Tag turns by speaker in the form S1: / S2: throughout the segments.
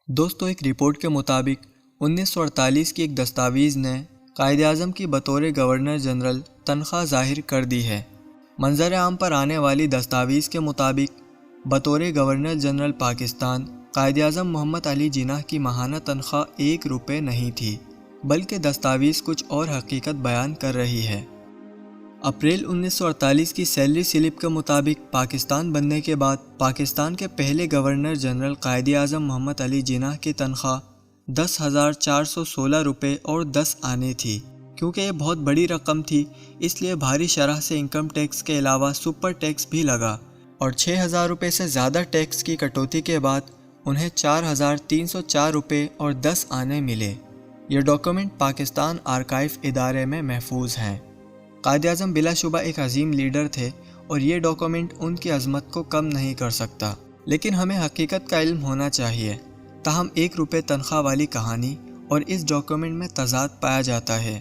S1: دوستو، ایک رپورٹ کے مطابق 1948 کی ایک دستاویز نے قائد اعظم کی بطور گورنر جنرل تنخواہ ظاہر کر دی ہے۔ منظر عام پر آنے والی دستاویز کے مطابق بطور گورنر جنرل پاکستان قائد اعظم محمد علی جناح کی ماہانہ تنخواہ 1 روپے نہیں تھی، بلکہ دستاویز کچھ اور حقیقت بیان کر رہی ہے۔ اپریل 1948 کی سیلری سلپ کے مطابق پاکستان بننے کے بعد پاکستان کے پہلے گورنر جنرل قائد اعظم محمد علی جناح کی تنخواہ 10,416 روپے اور 10 آنے تھی۔ کیونکہ یہ بہت بڑی رقم تھی، اس لیے بھاری شرح سے انکم ٹیکس کے علاوہ سپر ٹیکس بھی لگا اور 6,000 روپے سے زیادہ ٹیکس کی کٹوتی کے بعد انہیں 4,304 روپے اور 10 آنے ملے۔ یہ ڈاکومنٹ پاکستان آرکائیو ادارے میں محفوظ ہیں۔ قائد اعظم بلا شبہ ایک عظیم لیڈر تھے اور یہ ڈاکومنٹ ان کی عظمت کو کم نہیں کر سکتا، لیکن ہمیں حقیقت کا علم ہونا چاہیے۔ تاہم 1 روپے تنخواہ والی کہانی اور اس ڈاکومنٹ میں تضاد پایا جاتا ہے۔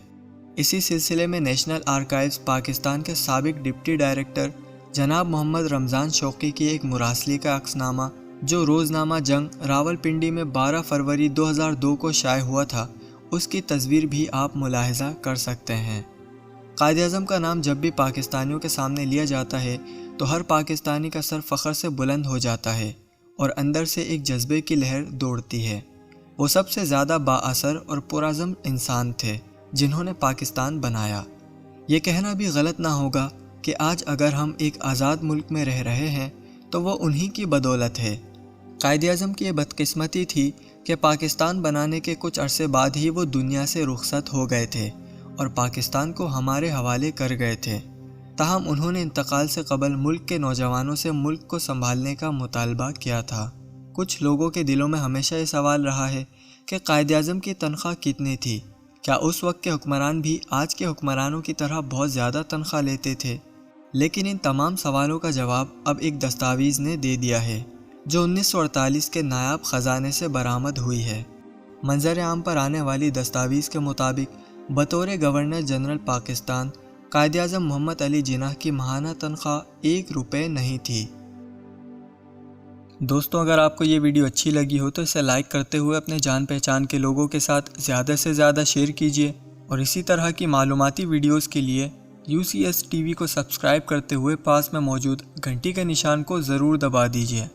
S1: اسی سلسلے میں نیشنل آرکائیوز پاکستان کے سابق ڈپٹی ڈائریکٹر جناب محمد رمضان شوقی کی ایک مراسلی کا عکس نامہ جو روزنامہ جنگ راولپنڈی میں 12 فروری 2002 کو شائع ہوا تھا، اس کی تصویر بھی آپ ملاحظہ کر سکتے ہیں۔ قائد اعظم کا نام جب بھی پاکستانیوں کے سامنے لیا جاتا ہے تو ہر پاکستانی کا سر فخر سے بلند ہو جاتا ہے اور اندر سے ایک جذبے کی لہر دوڑتی ہے۔ وہ سب سے زیادہ با اثر اور پرعزم انسان تھے جنہوں نے پاکستان بنایا۔ یہ کہنا بھی غلط نہ ہوگا کہ آج اگر ہم ایک آزاد ملک میں رہ رہے ہیں تو وہ انہی کی بدولت ہے۔ قائد اعظم کی یہ بدقسمتی تھی کہ پاکستان بنانے کے کچھ عرصے بعد ہی وہ دنیا سے رخصت ہو گئے تھے اور پاکستان کو ہمارے حوالے کر گئے تھے۔ تاہم انہوں نے انتقال سے قبل ملک کے نوجوانوں سے ملک کو سنبھالنے کا مطالبہ کیا تھا۔ کچھ لوگوں کے دلوں میں ہمیشہ یہ سوال رہا ہے کہ قائد اعظم کی تنخواہ کتنی تھی؟ کیا اس وقت کے حکمران بھی آج کے حکمرانوں کی طرح بہت زیادہ تنخواہ لیتے تھے؟ لیکن ان تمام سوالوں کا جواب اب ایک دستاویز نے دے دیا ہے جو 1948 کے نایاب خزانے سے برآمد ہوئی ہے۔ منظر عام پر آنے والی دستاویز کے مطابق بطور گورنر جنرل پاکستان قائد اعظم محمد علی جناح کی ماہانہ تنخواہ 1 روپے نہیں تھی۔ دوستوں، اگر آپ کو یہ ویڈیو اچھی لگی ہو تو اسے لائک کرتے ہوئے اپنے جان پہچان کے لوگوں کے ساتھ زیادہ سے زیادہ شیئر کیجیے اور اسی طرح کی معلوماتی ویڈیوز کے لیے UCS TV کو سبسکرائب کرتے ہوئے پاس میں موجود گھنٹی کے نشان کو ضرور دبا دیجیے۔